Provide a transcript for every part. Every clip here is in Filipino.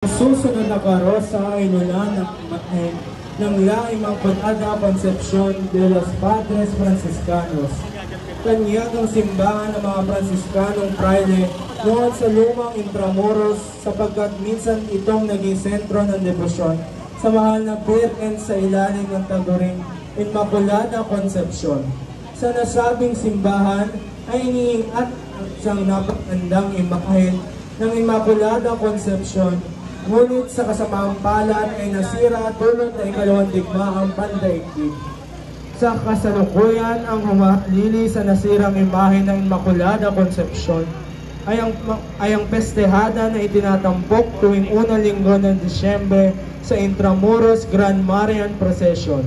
Ang susunod na karosa ay nula ng laing Immaculada Concepcion de los Padres Franciscanos. Kanyagang simbahan ng mga Fransiskanong Fraile noon sa lumang Intramuros sapagkat minsan itong naging sentro ng debosyon sa mahal na Birhen sa ilalim ng taguring Immaculada Concepcion. Sa nasabing simbahan ay iniingat siyang napagandang imahen ng Immaculada Concepcion, ngunit sa kasamaang palad ay nasira tulad ng ikalawang digmaang pandaigdig. Sa kasalukuyan, ang humalili sa nasirang imahe ng Immaculada Concepcion ay ang pestehada na itinatampok tuwing unang linggo ng Disyembre sa Intramuros Grand Marian Procession.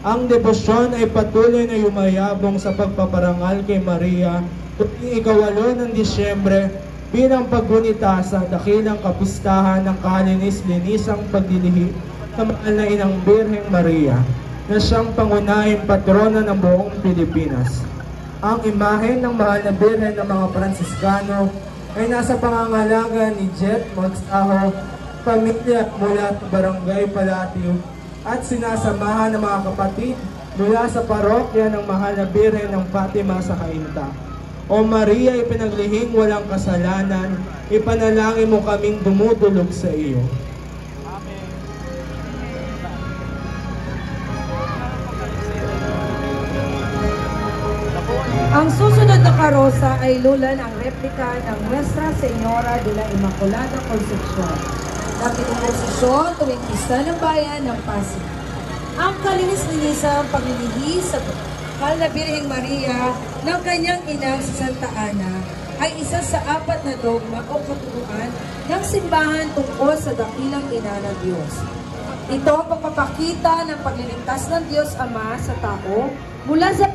Ang debosyon ay patuloy na yumayabong sa pagpaparangal kay Maria tuwing ika-8 ng Disyembre bilang paggunita sa dakilang kapistahan ng kalinis-linisang paglilihim sa mahal na Inang Birheng Maria na siyang pangunahing patrona ng buong Pilipinas. Ang imahe ng mahal na Birhen ng mga Fransiskano ay nasa pangangalaga ni Jet Magsaho, pamilya mula sa Barangay Palatio at sinasamahan ng mga kapatid mula sa parokya ng mahal na Birhen ng Fatima sa Cainta. O Maria, ipinaglihing walang kasalanan, ipanalangin mo kaming dumudulog sa iyo. Ang susunod na karosa ay lulan ang replika ng Nuestra Señora de la Immaculada Concepcion na pinuposisyon tuwing pista ng bayan ng Pasig. Ang kalinis-linisang paglilihi sa mahal na Birheng Maria ng kanyang inang si Santa Ana ay isa sa 4 na dogma o katuruan ng simbahan tungkol sa dakilang ina ng Diyos. Ito ang pagpapakita ng pagliligtas ng Diyos Ama sa tao mula sa